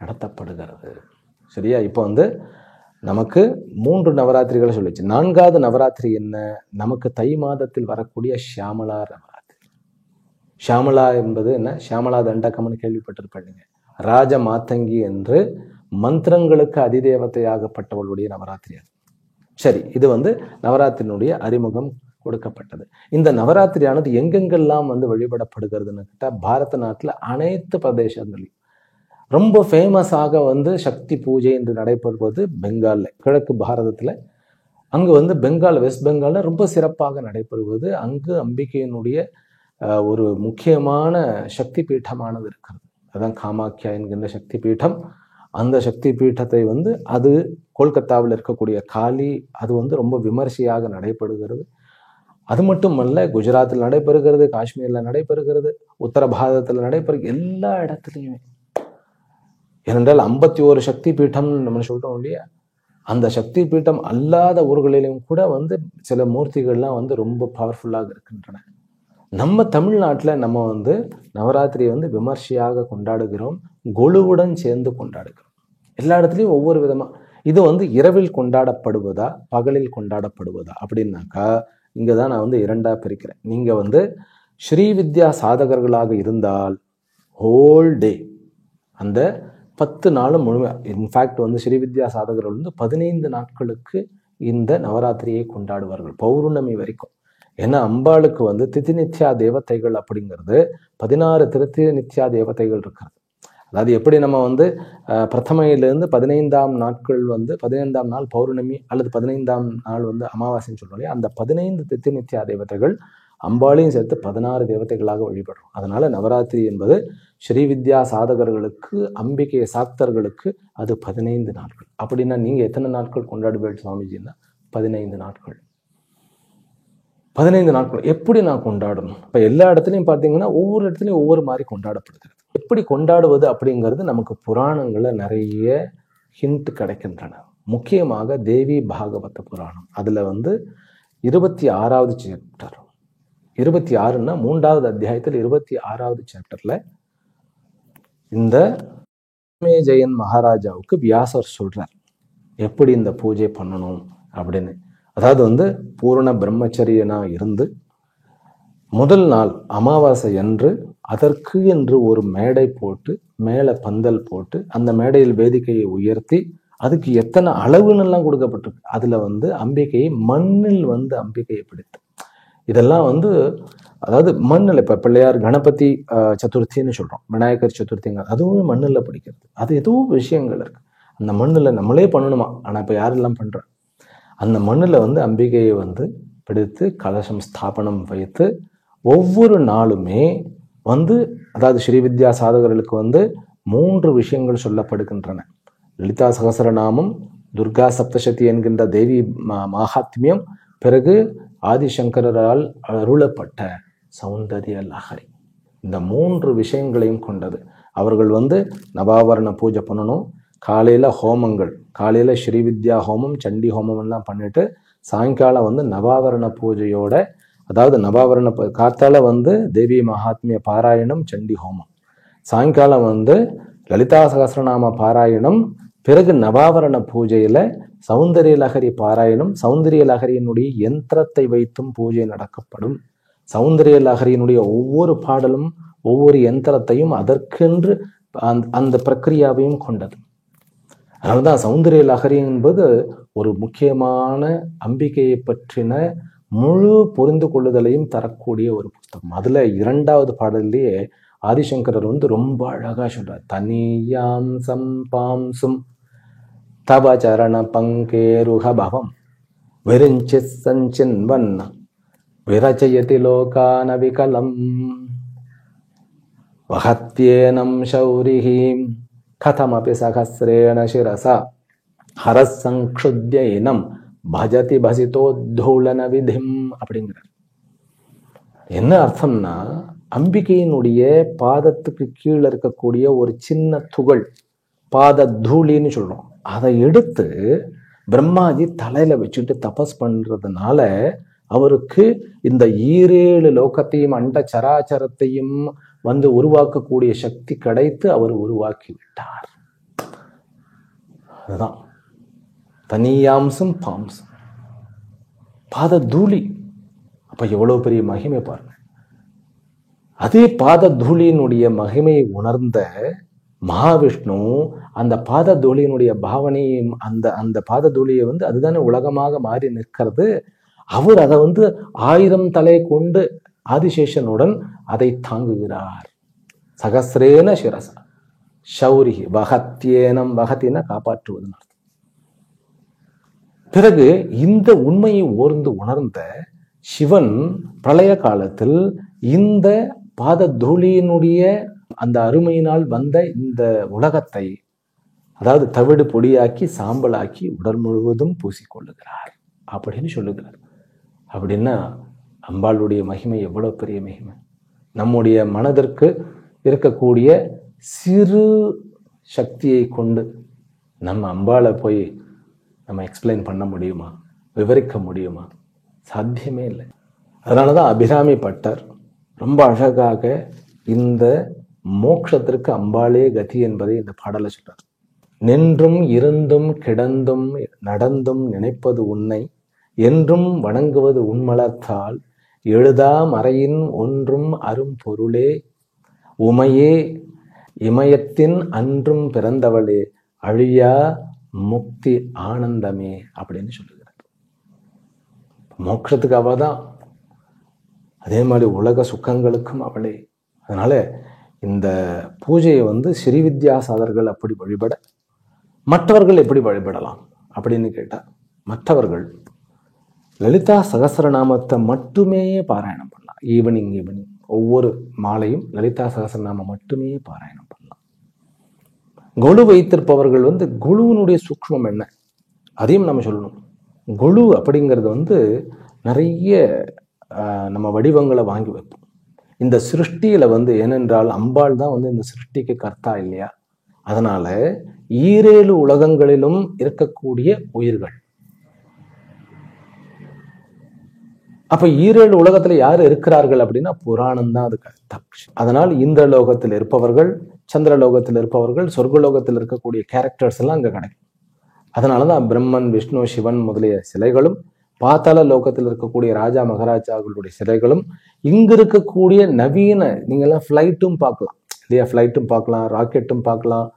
நடத்தப்படுகிறது. சரியா? இப்போ நமக்கு 3 நவராத்திரிகளை சொல்லிச்சு. 4வது நவராத்திரி என்ன? நமக்கு தை மாதத்தில் வரக்கூடிய ஷியாமலா நவராத்திரி. ஷியாமலா என்பது என்ன? ஷியாமலா தண்டகம்னு கேள்விப்பட்டிருப்பீங்க. ராஜ மாத்தங்கி என்று மந்திரங்களுக்கு அதிதேவத்தையாகப்பட்டவளுடைய நவராத்திரி அது. சரி, இது நவராத்திரியினுடைய அறிமுகம் கொடுக்கப்பட்டது. இந்த நவராத்திரியானது எங்கெங்கெல்லாம் வழிபடப்படுகிறதுன்னு கேட்டா, பாரத நாட்டில் அனைத்து பிரதேசங்களையும் ரொம்ப ஃபேமஸாக சக்தி பூஜை என்று நடைபெறுவது பெங்கால்ல, கிழக்கு பாரதத்தில். அங்கு பெங்கால், வெஸ்ட் பெங்கால்ல ரொம்ப சிறப்பாக நடைபெறுவது. அங்கு அம்பிகையினுடைய ஒரு முக்கியமான சக்தி பீட்டமானது இருக்கிறது. அதான் காமாக்கியா என்கின்ற சக்தி பீட்டம். அந்த சக்தி பீட்டத்தை அது கொல்கத்தாவில் இருக்கக்கூடிய காளி, அது ரொம்ப விமர்சையாக நடைபெறுகிறது. அது மட்டுமல்ல, குஜராத்தில் நடைபெறுகிறது, காஷ்மீரில் நடைபெறுகிறது, உத்தர பாரதத்தில் நடைபெறுகிறது, எல்லா இடத்துலையுமே. ஏனென்றால் 51 சக்தி பீட்டம் நம்ம சொல்றோம் இல்லையா? அந்த சக்தி பீட்டம் அல்லாத ஊர்களிலும் கூட சில மூர்த்திகள்லாம் ரொம்ப பவர்ஃபுல்லாக இருக்கின்றன. நம்ம தமிழ்நாட்டில் நம்ம நவராத்திரியை விமர்சையாக கொண்டாடுகிறோம், கொலுவுடன் சேர்ந்து கொண்டாடுகிறோம். எல்லா இடத்துலையும் ஒவ்வொரு விதமா. இது இரவில் கொண்டாடப்படுவதா பகலில் கொண்டாடப்படுவதா அப்படின்னாக்கா, இங்கே தான் நான் 2ஆக பிரிக்கிறேன். நீங்கள் ஸ்ரீவித்யா சாதகர்களாக இருந்தால் ஹோல் டே, அந்த 10 நாளும் முழுமையாக, இன்ஃபேக்ட் ஸ்ரீவித்யா சாதகர்கள் 15 நாட்களுக்கு இந்த நவராத்திரியை கொண்டாடுவார்கள், பௌர்ணமி வரைக்கும். ஏன்னா அம்பாளுக்கு திதி நித்யா தேவதைகள் அப்படிங்கிறது 16 திருத்தி நித்யா தேவதைகள் இருக்கிறது. அதாவது எப்படி நம்ம பிரதமையிலிருந்து 15ஆம் நாட்கள் 15ஆம் நாள் பௌர்ணமி அல்லது 15ஆம் நாள் அமாவாசைன்னு சொல்றோம். அந்த 15 தித்தி நித்யா தேவதைகள் அம்பாளையும் சேர்த்து 16 தேவதைகளாக வழிபடுறோம். அதனால நவராத்திரி என்பது ஸ்ரீவித்யா சாதகர்களுக்கு, அம்பிகை சாக்தர்களுக்கு அது 15 நாட்கள். அப்படின்னா நீங்க எத்தனை நாட்கள் கொண்டாடுவீர்கள் சுவாமிஜின்னா? 15 நாட்கள். 15 நாட்கள் எப்படி நான் கொண்டாடணும்? இப்போ எல்லா இடத்துலையும் பார்த்தீங்கன்னா ஒவ்வொரு இடத்துலையும் ஒவ்வொரு மாதிரி கொண்டாடப்படுகிறது. எப்படி கொண்டாடுவது அப்படிங்கிறது நமக்கு புராணங்களில் நிறைய ஹிண்ட் கிடைக்கின்றன. முக்கியமாக தேவி பாகவத புராணம், அதில் 26வது சாப்டர், 26ன்னா 3வது அத்தியாயத்தில் 26வது சாப்டர்ல இந்த ஜெயன் மகாராஜாவுக்கு வியாசர் சொல்றார் எப்படி இந்த பூஜை பண்ணணும் அப்படின்னு. அதாவது பூரண பிரம்மச்சரியனா இருந்து முதல் நாள் அமாவாசை அன்று அதற்கு என்று ஒரு மேடை போட்டு, மேலே பந்தல் போட்டு, அந்த மேடையில் வேதிக்கையை உயர்த்தி, அதுக்கு எத்தனை அளவுன்னெல்லாம் கொடுக்கப்பட்டிருக்கு. அதுல அம்பிகையை மண்ணில் அம்பிகையை பிடித்து, இதெல்லாம் அதாவது மண்ணில், இப்ப பிள்ளையார் கணபதி சதுர்த்தின்னு சொல்றோம், விநாயகர் சதுர்த்திங்க, அதுவும் மண்ணில் பிடிக்கிறது. அது ஏதோ விஷயங்கள் இருக்கு. அந்த மண்ணில் நம்மளே பண்ணணுமா? ஆனா இப்ப யாரெல்லாம் பண்ற? அந்த மண்ணில் அம்பிகையை பிடித்து கலசம் ஸ்தாபனம் வைத்து ஒவ்வொரு நாளுமே அதாவது ஸ்ரீவித்யா சாதகர்களுக்கு 3 விஷயங்கள் சொல்லப்படுகின்றன. லலிதா சகசரநாமம், துர்கா சப்தசதி என்கின்ற தேவி மகாத்மியம், பிறகு ஆதிசங்கரால் அருளப்பட்ட சௌந்தரிய லஹரி. இந்த 3 விஷயங்களையும் கொண்டது. அவர்கள் நவாவரண பூஜை பண்ணணும். காலையில ஹோமங்கள், காலையில ஸ்ரீவித்யா ஹோமம், சண்டி ஹோமம் எல்லாம் பண்ணிட்டு சாயங்காலம் நவாவரண பூஜையோட, அதாவது நவாவரண காத்தால தேவி மகாத்மிய பாராயணம், சண்டி ஹோமம், சாயங்காலம் லலிதா சகஸ்ரநாம பாராயணம், பிறகு நவாவரண பூஜையில சௌந்தரிய லஹரி பாராயணம். சௌந்தரிய லஹரியினுடைய யந்திரத்தை வைத்தும் பூஜை நடக்கப்படும். சௌந்தரிய லஹரியினுடைய ஒவ்வொரு பாடலும் ஒவ்வொரு யந்திரத்தையும் அதற்கென்று அந்த பிரக்கிரியாவையும் கொண்டது. அதனால்தான் சௌந்தரிய லஹரி என்பது ஒரு முக்கியமான அம்பிகையை பற்றின முழு புரிந்து கொள்ளுதலையும் தரக்கூடிய ஒரு புத்தகம். அதுல 2வது பாடல்லையே ஆதிசங்கரர் ரொம்ப அழகா சொல்றார். தனியாம் சம்பாம்சும் தவ சரண பங்கேருக பவம் விரிஞ்சி சஞ்சின்வன் விரச்சயதி லோகான விகலம் வஹத்யேனம் ஷௌரிஹீம் கதமபி சகஸ்ரேண சிரசா ஹரசங்க்ஷுத்யைனம் பஜதி பசிதோ தோலன விதிம் அப்படிங்கிறார். என்ன அர்த்தம்னா, அம்பிகையினுடைய பாதத்துக்கு கீழே இருக்கக்கூடிய ஒரு சின்ன துகள், பாத தூளின்னு சொல்றோம், அதை எடுத்து பிரம்மாஜி தலையில வச்சுட்டு தபஸ் பண்றதுனால அவருக்கு இந்த 7 லோகத்தையும் அண்ட சராச்சரத்தையும் வந்து உருவாக்கக்கூடிய சக்தி கிடைத்து அவர் உருவாக்கி விட்டார். அதுதான் தனியாம்சம் பாம்சம் பாத தூளி. அப்ப எவ்வளவு பெரிய மகிமை பாருங்க. அதே பாத தூளியினுடைய மகிமையை உணர்ந்த மகாவிஷ்ணு அந்த பாத தூளியினுடைய பாவனையும் அந்த பாத தூளியை வந்து அதுதானே உலகமாக மாறி நிற்கிறது. அவர் அதை வந்து 1000 தலை கொண்டு ஆதிசேஷனுடன் அதை தாங்குகிறார். சகசிரேன சிரசா சௌரி வகத்தியேனம், வகத்தின காப்பாற்றுவதுன்னு அர்த்தம். பிறகு இந்த உண்மையை ஓர்ந்து உணர்ந்த சிவன் பிரளய காலத்தில் இந்த பாத தூளியினுடைய அந்த அருமையினால் வந்த இந்த உலகத்தை, அதாவது தவிடு பொடியாக்கி சாம்பலாக்கி உடல் முழுவதும் பூசிக்கொள்ளுகிறார் அப்படின்னு சொல்லுகிறார். அப்படின்னா அம்பாளுடைய மகிமை எவ்வளவு பெரிய மகிமை. நம்முடைய மனதிற்கு இருக்கக்கூடிய சிறு சக்தியை கொண்டு நம்ம அம்பாளை போய் நம்ம எக்ஸ்பிளைன் பண்ண முடியுமா, விவரிக்க முடியுமா? சாத்தியமே இல்லை. அதனாலதான் அபிராமி பட்டர் ரொம்ப அழகாக இந்த மோட்சத்திற்கு அம்பாளே கதி என்பதை இந்த பாடலை சொல்றார். நின்றும் இருந்தும் கிடந்தும் நடந்தும் நினைப்பது உன்னை, என்றும் வணங்குவது உன்மலத்தால், எழுதா மறையின் ஒன்றும் அரும் பொருளே, உமையே இமயத்தின் அன்றும் பிறந்தவளே, அழியா முக்தி ஆனந்தமே அப்படின்னு சொல்லுகிறார். மோட்சத்துக்கு அவதான், அதே மாதிரி உலக சுக்கங்களுக்கும் அவளே. அதனால இந்த பூஜையை வந்து ஸ்ரீவித்யாசாகர்கள் அப்படி வழிபட மற்றவர்கள் எப்படி வழிபடலாம் அப்படின்னு கேட்டா, மற்றவர்கள் லலிதா சகஸ்ரநாமத்தை மட்டுமே பாராயணம் பண்ணலாம். ஈவினிங் ஒவ்வொரு மாலையும் லலிதா சகஸ்ரநாமம் மட்டுமே பாராயணம் பண்ணலாம். கொலு வைத்திருப்பவர்கள் வந்து கொலுவினுடைய சூக்ஷ்மம் என்ன அதையும் நம்ம சொல்லணும். கொலு அப்படிங்கிறது வந்து நிறைய நம்ம வடிவங்களை வாங்கி வைப்போம். இந்த சிருஷ்டியில வந்து ஏனென்றால் அம்பாள் தான் வந்து இந்த சிருஷ்டிக்கு கர்த்தா இல்லையா? அதனால 7 உலகங்களிலும் இருக்கக்கூடிய உயிர்கள். அப்ப 7 உலகத்துல யாரு இருக்கிறார்கள் அப்படின்னா புராணம் தான் அதுக்கு அர்த்தம். அதனால் இந்திர லோகத்தில் இருப்பவர்கள், சந்திரலோகத்தில் இருப்பவர்கள், சொர்க்கலோகத்தில் இருக்கக்கூடிய கேரக்டர்ஸ் எல்லாம் அங்க கிடைக்கும். அதனாலதான் பிரம்மன், விஷ்ணு, சிவன் முதலிய சிலைகளும், பாத்தாள லோகத்தில் இருக்கக்கூடிய ராஜா மகாராஜாக்களுடைய சிலைகளும், இங்க இருக்கக்கூடிய நவீன நீங்க எல்லாம் ஃபிளைட்டும் பார்க்கலாம் இல்லையா? ஃபிளைட்டும் பார்க்கலாம், ராக்கெட்டும் பார்க்கலாம்.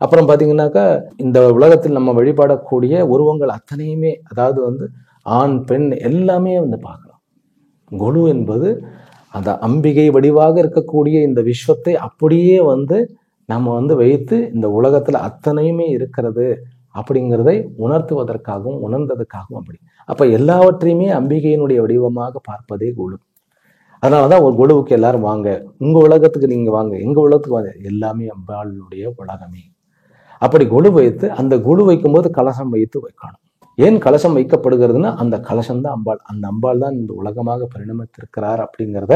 அப்புறம் பாத்தீங்கன்னாக்கா இந்த உலகத்தில் நம்ம வழிபாடக்கூடிய உருவங்கள் அத்தனையுமே, அதாவது வந்து ஆண் பெண் எல்லாமே வந்து பார்க்கலாம். கொலு என்பது அந்த அம்பிகை வடிவாக இருக்கக்கூடிய இந்த விஸ்வத்தை அப்படியே வந்து நம்ம வந்து வைத்து இந்த உலகத்துல அத்தனையுமே இருக்கிறது அப்படிங்கிறதை உணர்த்துவதற்காகவும் உணர்ந்ததுக்காகவும் அப்படி. அப்ப எல்லாவற்றையுமே அம்பிகையினுடைய வடிவமாக பார்ப்பதே கொலு. அதனாலதான் ஒரு கொலுவுக்கு எல்லாரும் வாங்க, உங்க உலகத்துக்கு நீங்க வாங்க, எங்க உலகத்துக்கு வாங்க, எல்லாமே அம்பாளுடைய உலகமே. அப்படி கொலு வைத்து, அந்த கொலு வைக்கும்போது கலசம் வைத்து வைக்கணும். ஏன் கலசம் வைக்கப்படுகிறதுனா அந்த கலசம் தான் அம்பாள். அந்த அம்பாள் தான் இந்த உலகமாக பரிணமித்திருக்கிறார் அப்படிங்கிறத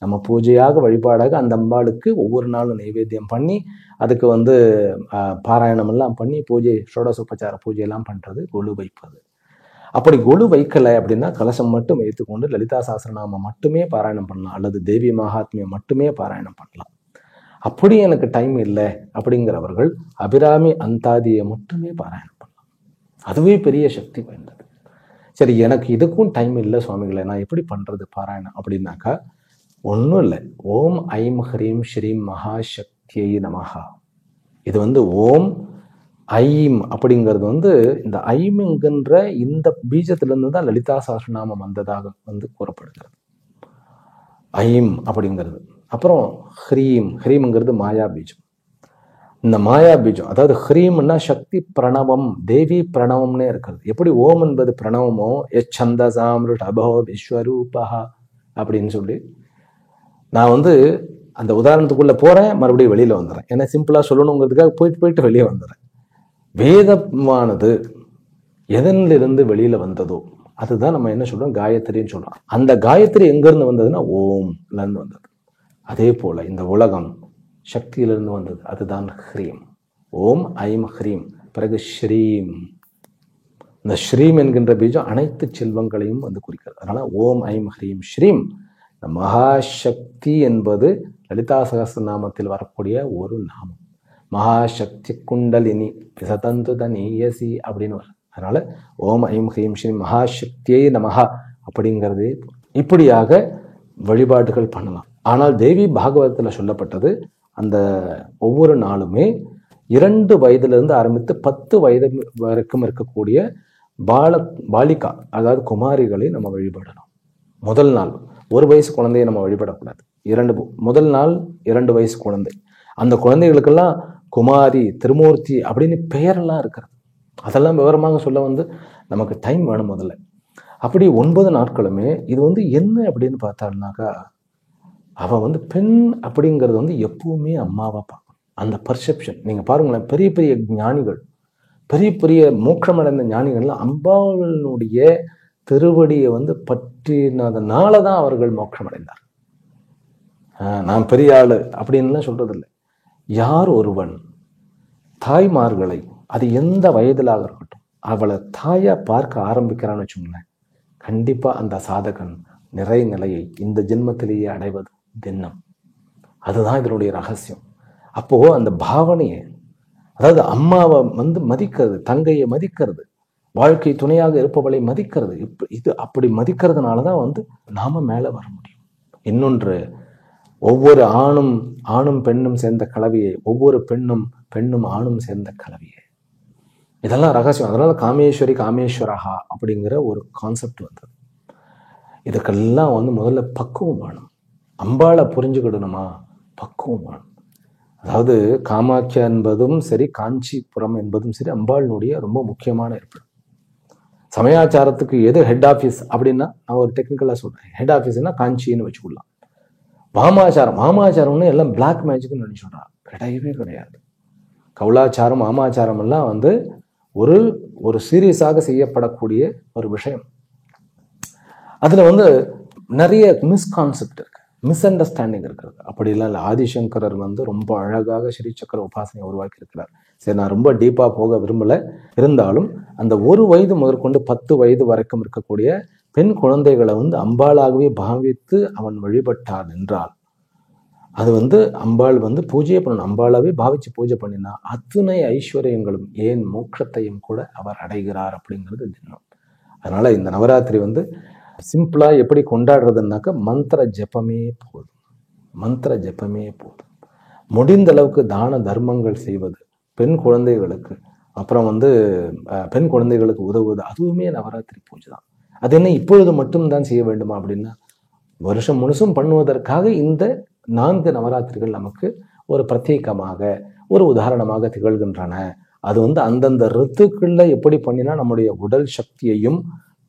நம்ம பூஜையாக வழிபாடாக அந்த அம்பாளுக்கு ஒவ்வொரு நாளும் நைவேத்தியம் பண்ணி அதுக்கு வந்து பாராயணம் எல்லாம் பண்ணி பூஜை, ஷோடசோபச்சார பூஜையெல்லாம் பண்றது கொலு வைப்பது. அப்படி கொலு வைக்கலை அப்படின்னா கலசம் மட்டும் வைத்துக்கொண்டு லலிதா சகஸ்ரநாமம் மட்டுமே பாராயணம் பண்ணலாம், அல்லது தேவி மகாத்மியம் மட்டுமே பாராயணம் பண்ணலாம். அப்படி எனக்கு டைம் இல்லை அப்படிங்கிறவர்கள் அபிராமி அந்தாதியை மட்டுமே பாராயணம் பண்ணலாம். அதுவே பெரிய சக்தி வாய்ந்தது. சரி, எனக்கு இதுக்கும் டைம் இல்லை சுவாமிகளை, நான் எப்படி பண்றது பாராயணம் அப்படின்னாக்கா ஒன்றும் இல்லை. ஓம் ஐம் ஹ்ரீம் ஸ்ரீம் மகாசக்தியை நமஹா. இது வந்து ஓம் ஐம் அப்படிங்கிறது வந்து இந்த ஐம்ங்கிற இந்த பீஜத்திலிருந்து தான் லலிதா சகஸ்ரநாமம் வந்ததாக வந்து கூறப்படுகிறது. ஐம் அப்படிங்கிறது. அப்புறம் ஹ்ரீம், ஹ்ரீம்ங்கிறது மாயா பீஜம். இந்த மாயா பீஜம், அதாவது ஹ்ரீம்னா சக்தி பிரணவம், தேவி பிரணவம்னே இருக்கிறது. எப்படி ஓம் என்பது பிரணவமோ, எச்சந்தசாமிருட் அபோ விஸ்வரூபா அப்படின்னு சொல்லி நான் வந்து அந்த உதாரணத்துக்குள்ள போறேன், மறுபடியும் வெளியில வந்துடுறேன். ஏன்னா சிம்பிளா சொல்லணுங்கிறதுக்காக போயிட்டு வெளியே வந்துடுறேன். வேதமானது எதனிலிருந்து வெளியில வந்ததோ அதுதான் நம்ம என்ன சொல்றோம், காயத்ரின்னு சொல்றோம். அந்த காயத்ரி எங்க இருந்து வந்ததுன்னா ஓம்ல இருந்து வந்தது. அதே போல இந்த உலகம் சக்தியிலிருந்து வந்தது, அதுதான் ஹ்ரீம். ஓம் ஐம் ஹ்ரீம், பிறகு ஸ்ரீம். இந்த ஸ்ரீம் என்கின்ற பீஜம் அனைத்து செல்வங்களையும் வந்து குறிக்கிறது. அதனால ஓம் ஐம் ஹ்ரீம் ஸ்ரீம். இந்த மகாசக்தி என்பது லலிதா சகஸ்ரநாமத்தில் வரக்கூடிய ஒரு நாமம். மகாசக்தி குண்டலினி விசதந்து தனீயசி அப்படின்னு வரும். அதனால ஓம் ஐம் ஹ்ரீம் ஸ்ரீம் மகாசக்தியை நமஹா அப்படிங்கிறது. இப்படியாக வழிபாடுகள் பண்ணலாம். ஆனால் தேவி பாகவதத்தில் சொல்லப்பட்டது, அந்த ஒவ்வொரு நாளுமே 2 வயதிலிருந்து ஆரம்பித்து 10 வயது வரைக்கும் இருக்கக்கூடிய பாலிகா, அதாவது குமாரிகளை நம்ம வழிபடணும். முதல் நாள் 1 வயசு குழந்தையை நம்ம வழிபடக்கூடாது. முதல் நாள் 2 வயசு குழந்தை, அந்த குழந்தைகளுக்கெல்லாம் குமாரி, திருமூர்த்தி அப்படின்னு பெயரெல்லாம் இருக்கிறது. அதெல்லாம் விவரமாக சொல்ல வந்து நமக்கு டைம் வேணும் முதல்ல. அப்படி 9 நாட்களுமே இது வந்து என்ன அப்படின்னு பார்த்தாருனாக்கா, அவ வந்து பெண் அப்படிங்கிறது வந்து எப்பவுமே அம்மாவா பார்க்கணும். அந்த பர்செப்ஷன் நீங்க பாருங்களேன், பெரிய பெரிய ஞானிகள், பெரிய பெரிய மோட்சமடைந்த ஞானிகள்லாம் அம்பாளுடைய திருவடியை வந்து பற்றினதுனால தான் அவர்கள் மோட்சம் அடைந்தார். நான் பெரிய ஆளு அப்படின்லாம் சொல்றது இல்லை. யார் ஒருவன் தாய்மார்களை, அது எந்த வயதிலாக இருக்கட்டும், அவளை தாயா பார்க்க ஆரம்பிக்கிறான்னு வச்சுங்களேன், கண்டிப்பா அந்த சாதகன் நிறைநிலையை இந்த ஜென்மத்திலேயே அடைவது திண்ணம். அதுதான் இதனுடைய ரகசியம். அப்போ அந்த பாவனையை, அதாவது அம்மாவை வந்து மதிக்கிறது, தங்கையை மதிக்கிறது, வாழ்க்கை துணையாக இருப்பவளை மதிக்கிறது, இது அப்படி மதிக்கிறதுனாலதான் வந்து நாம மேல வர முடியும். இன்னொன்று, ஒவ்வொரு ஆணும் பெண்ணும் சேர்ந்த கலவையை, ஒவ்வொரு பெண்ணும் ஆணும் சேர்ந்த கலவையை, இதெல்லாம் ரகசியம். அதனால காமேஸ்வரி காமேஸ்வரஹா அப்படிங்கிற ஒரு கான்செப்ட் வந்தது. இதுக்கெல்லாம் வந்து முதல்ல பக்குவம் வேணும். அம்பாளை புரிஞ்சுக்கிடணுமா, பக்குவம் வேணும். அதாவது காமாட்சியா என்பதும் சரி, காஞ்சிபுரம் என்பதும் சரி, அம்பாளினுடைய ரொம்ப முக்கியமான இருப்பிடம். சமயாச்சாரத்துக்கு எது ஹெட் ஆஃபீஸ் அப்படின்னா, நான் ஒரு டெக்னிக்கலா சொல்றேன், ஹெட் ஆஃபீஸ்னா காஞ்சின்னு வச்சுக்கலாம். வாமாச்சாரம்னு எல்லாம் பிளாக் மேஜிக்னு நினைச்சுடுறா, கிடையவே கிடையாது. கௌலாச்சாரம், வாமாச்சாரம் எல்லாம் வந்து ஒரு சீரியஸாக செய்யப்படக்கூடிய ஒரு விஷயம். அதுல வந்து நிறைய மிஸ்கான்செப்ட் இருக்கு, மிஸ் அண்டர்ஸ்டாண்டிங் இருக்கிறது. அப்படிலாம் இல்லை. ஆதிசங்கரர் வந்து ரொம்ப அழகாக ஸ்ரீசக்கர உபாசனையை உருவாக்கி இருக்கிறார். சரி, நான் ரொம்ப டீப்பா போக விரும்பல. இருந்தாலும் அந்த 1 வயது முதற்கொண்டு 10 வயது வரைக்கும் இருக்கக்கூடிய பெண் குழந்தைகளை வந்து அம்பாளாகவே பாவித்து அவன் வழிபட்டான் என்றால், அது வந்து அம்பாள் வந்து பூஜையை பண்ணணும். அம்பாளாவே பாவிச்சு பூஜை பண்ணினா அத்துணை ஐஸ்வர்யங்களும், ஏன் மோட்சத்தையும் கூட அவர் அடைகிறார் அப்படிங்கிறது தினம். அதனால இந்த நவராத்திரி வந்து சிம்பிளா எப்படி கொண்டாடுறதுனாக்க, மந்திர ஜபமே போதும். மந்திர ஜபமே போதும். முடிந்த அளவுக்கு தான தர்மங்கள் செய்வது, பெண் குழந்தைகளுக்கு, அப்புறம் வந்து பெண் குழந்தைகளுக்கு உதவுவது, அதுவுமே நவராத்திரி பூஜை தான். அது என்ன இப்பொழுது மட்டும்தான் செய்ய வேண்டுமா அப்படின்னா, வருஷம் முழுசும் பண்ணுவதற்காக இந்த 4 நவராத்திரிகள் நமக்கு ஒரு பிரத்யேகமாக, ஒரு உதாரணமாக திகழ்கின்றன. அது வந்து அந்தந்த ரித்துக்கள்ல எப்படி பண்ணினா நம்முடைய உடல் சக்தியையும்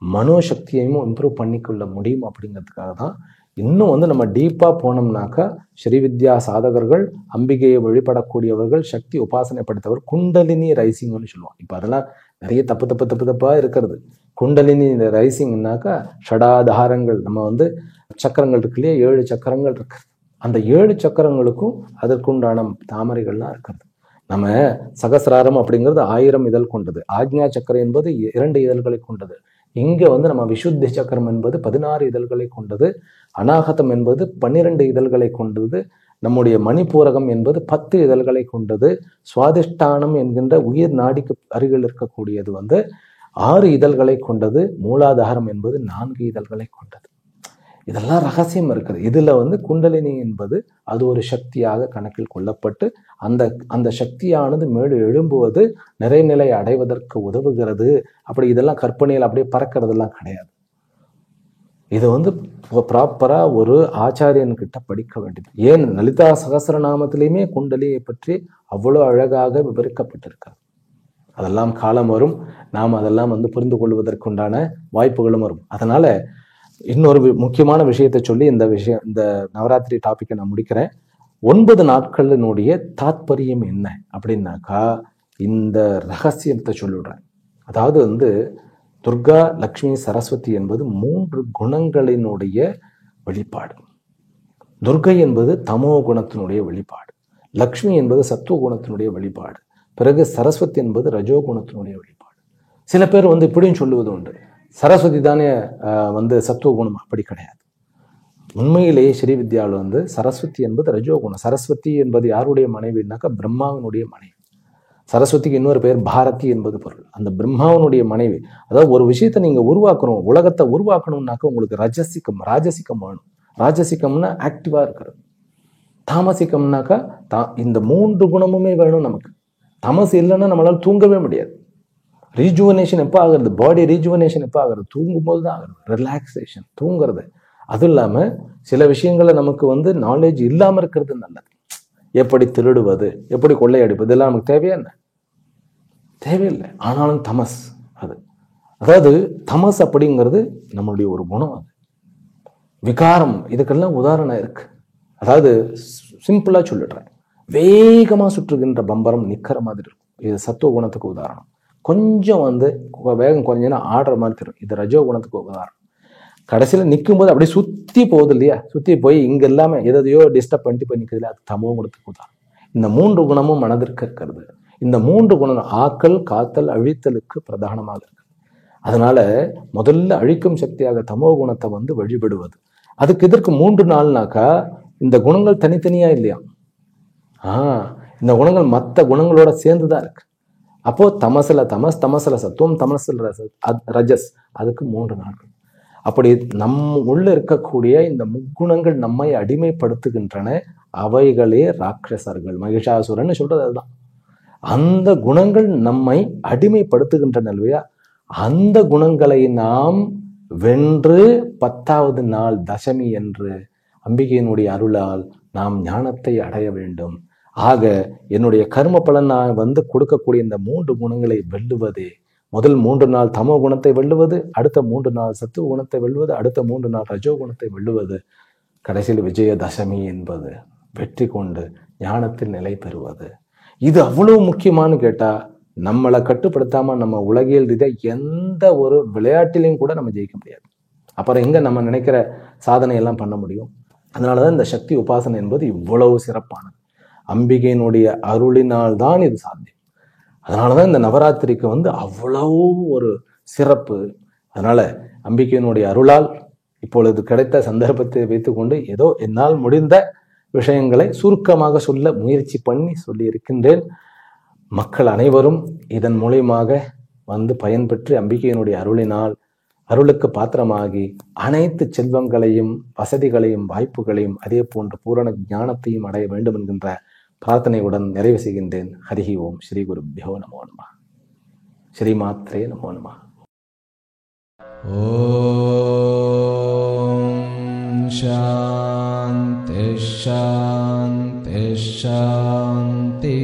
மனோசக்தியையும் இம்ப்ரூவ் பண்ணிக்கொள்ள முடியும் அப்படிங்கிறதுக்காக தான். இன்னும் வந்து நம்ம டீப்பா போனோம்னாக்கா, ஸ்ரீவித்யா சாதகர்கள், அம்பிகையை வழிபடக்கூடியவர்கள், சக்தி உபாசனை படித்தவர், குண்டலினி ரைசிங்னு சொல்லுவோம். இப்ப அதெல்லாம் நிறைய தப்பா இருக்கிறது. குண்டலினி ரைசிங்னாக்கா ஷடாதாரங்கள், நம்ம வந்து சக்கரங்கள் இருக்கு இல்லையா, 7 சக்கரங்கள் இருக்கு. அந்த 7 சக்கரங்களுக்கும் அதற்குண்டான தாமரைகள்லாம் இருக்கிறது. நம்ம சகசிராரம் அப்படிங்கிறது 1000 இதழ் கொண்டது. ஆக்ஞா சக்கரம் என்பது 2 இதழ்களை கொண்டது. இங்க வந்து நம்ம விசுத்தி சக்கரம் என்பது 16 இதழ்களை கொண்டது. அநாகதம் என்பது 12 இதழ்களை கொண்டது. நம்முடைய மணிப்பூரகம் என்பது 10 இதழ்களை கொண்டது. சுவாதிஷ்டானம் என்கின்ற உயிர் நாடிக்கு அருகில் இருக்கக்கூடியது வந்து 6 இதழ்களை கொண்டது. மூலாதாரம் என்பது 4 இதழ்களை கொண்டது. இதெல்லாம் ரகசியம் இருக்குது. இதுல வந்து குண்டலினி என்பது அது ஒரு சக்தியாக கணக்கில் கொள்ளப்பட்டு, அந்த சக்தியானது மேலும் எழும்புவது, நிறைநிலை அடைவதற்கு உதவுகிறது. அப்படி இதெல்லாம் கற்பனையில் அப்படியே பறக்கிறதெல்லாம் கிடையாது. இது வந்து ப்ராப்பரா ஒரு ஆச்சாரியன் கிட்ட படிக்க வேண்டியது. ஏன் லலிதா சகஸ்ரநாமத்திலையுமே குண்டலியை பற்றி அவ்வளவு அழகாக விவரிக்கப்பட்டிருக்கிறது. அதெல்லாம் காலம் வரும், நாம் அதெல்லாம் வந்து புரிந்து கொள்வதற்குண்டான வாய்ப்புகளும் வரும். அதனால இன்னொரு முக்கியமான விஷயத்தை சொல்லி இந்த நவராத்திரி டாபிக்கை நான் முடிக்கிறேன். 9 நாட்களினுடைய தாத்பரியம் என்ன அப்படின்னாக்கா, இந்த ரகசியத்தை சொல்லிடுறேன். அதாவது வந்து துர்கா, லக்ஷ்மி, சரஸ்வதி என்பது 3 குணங்களினுடைய வெளிப்பாடு. துர்கை என்பது தமோ குணத்தினுடைய வெளிப்பாடு, லக்ஷ்மி என்பது சத்துவ குணத்தினுடைய வெளிப்பாடு, பிறகு சரஸ்வதி என்பது ரஜோ குணத்தினுடைய வெளிப்பாடு. சில பேர் வந்து இப்படியும் சொல்லுவது உண்டு, சரஸ்வதி தானே வந்து சத்துவ குணம். அப்படி கிடையாது. உண்மையிலேயே ஸ்ரீவித்யாவில் வந்து சரஸ்வதி என்பது ரஜோகுணம். சரஸ்வதி என்பது யாருடைய மனைவினாக்கா பிரம்மாவினுடைய மனைவி. சரஸ்வதிக்கு இன்னொரு பெயர் பாரதி என்பது பொருள். அந்த பிரம்மாவினுடைய மனைவி. அதாவது ஒரு விஷயத்தை நீங்க உருவாக்கணும், உலகத்தை உருவாக்கணும்னாக்கா உங்களுக்கு ராஜசிகம் வேணும். ராஜசிகம்னா ஆக்டிவா இருக்கிறது. தாமசிகம்னாக்கா இந்த 3 குணமுமே வேணும் நமக்கு. தமசு இல்லைன்னா நம்மளால தூங்கவே முடியாது. ரீஜுவனேஷன் எப்போ ஆகுறது? பாடி ரீஜுவனேஷன் எப்போ ஆகுறது? தூங்கும்போது தான் ஆகுறது. ரிலாக்ஸேஷன், தூங்குறது. அதுவும் இல்லாமல் சில விஷயங்களை நமக்கு வந்து நாலேஜ் இல்லாமல் இருக்கிறது நல்லது. எப்படி திருடுவது, எப்படி கொள்ளையடிப்பது, இதெல்லாம் நமக்கு தேவையா என்ன? தேவையில்லை. ஆனாலும் தமஸ் அது. அதாவது தமஸ் அப்படிங்கிறது நம்மளுடைய ஒரு குணம். அது விகாரம். இதுக்கெல்லாம் உதாரணம் இருக்கு. அதாவது சிம்பிளா சொல்லிடுறேன். வேகமா சுற்றுகின்ற பம்பரம் நிக்கிற மாதிரி இருக்கும். இது சத்துவ குணத்துக்கு உதாரணம். கொஞ்சம் வந்து வேகம் குறைஞ்சுன்னா ஆடுற மாதிரி தெரியும். இது ரஜோ குணத்துக்கு உதாரணம். கடைசியில் நிற்கும் போது அப்படியே சுத்தி போகுது இல்லையா? சுத்தி போய் இங்க எல்லாமே எதையோ டிஸ்டர்ப் பண்ணிட்டு போய் நிற்குது. அது தமோ குணத்துக்கு உதாரணம். இந்த 3 குணமும் மனதிற்கு இருக்கிறது. இந்த 3 குணம் ஆக்கல், காத்தல், அழித்தலுக்கு பிரதானமாக இருக்கு. அதனால முதல்ல அழிக்கும் சக்தியாக தமோ குணத்தை வந்து வழிபடுவது. அதுக்கு இதற்கு 3 நாள்னாக்கா இந்த குணங்கள் தனித்தனியா இல்லையா? இந்த குணங்கள் மற்ற குணங்களோட சேர்ந்துதான் இருக்கு. அப்போ தமசுல தமஸ், தமசுல சத்துவம், தமசுல ரஜஸ், அதுக்கு 3 நாட்கள். அப்படி நம் உள்ள இருக்கக்கூடிய இந்த முக்குணங்கள் நம்மை அடிமைப்படுத்துகின்றன. அவைகளே ராட்சசர்கள். மகிஷாசுரன்னு சொல்றது அதுதான். அந்த குணங்கள் நம்மை அடிமைப்படுத்துகின்றன இல்லையா? அந்த குணங்களை நாம் வென்று 10வது நாள் தசமி என்று அம்பிகையினுடைய அருளால் நாம் ஞானத்தை அடைய வேண்டும். ஆக என்னுடைய கர்ம பலன் நான் வந்து கொடுக்கக்கூடிய இந்த 3 குணங்களை வெல்லுவதே. முதல் 3 நாள் தமோ குணத்தை வெல்லுவது, அடுத்த 3 நாள் சத்துவ குணத்தை வெல்லுவது, அடுத்த 3 நாள் ரஜோ குணத்தை வெல்லுவது, கடைசியில் விஜயதசமி என்பது வெற்றி கொண்டு ஞானத்தில் நிலை பெறுவது. இது அவ்வளவு முக்கியமானு கேட்டா, நம்மளை கட்டுப்படுத்தாம நம்ம உலகியல் ரீதியாக எந்த ஒரு விளையாட்டிலையும் கூட நம்ம ஜெயிக்க முடியாது. அப்புறம் எங்க நம்ம நினைக்கிற சாதனை எல்லாம் பண்ண முடியும்? அதனாலதான் இந்த சக்தி உபாசனை என்பது இவ்வளவு சிறப்பானது. அம்பிகையினுடைய அருளினால் தான் இது சாத்தியம். அதனாலதான் இந்த நவராத்திரிக்கு வந்து அவ்வளவு ஒரு சிறப்பு. அதனால அம்பிகையினுடைய அருளால் இப்பொழுது கிடைத்த சந்தர்ப்பத்தை வைத்துக்கொண்டு ஏதோ என்னால் முடிந்த விஷயங்களை சுருக்கமாக சொல்ல முயற்சி பண்ணி சொல்லி இருக்கின்றேன். மக்கள் அனைவரும் இதன் மூலமாக வந்து பயன்பெற்று அம்பிகையினுடைய அருளினால் அருளுக்கு பாத்திரமாகி அனைத்து செல்வங்களையும் வசதிகளையும் வாய்ப்புகளையும் அதே போன்ற பூரண ஞானத்தையும் அடைய வேண்டும் என்கின்ற பிரார்த்தனையுடன் நிறைவு செய்கின்றேன். ஹரிஹி ஓம். ஸ்ரீ குருப்யோ நமோ நமः. ஸ்ரீமாத்ரே நமோ நமः. ஓம் சாந்தி சாந்தி சாந்தி.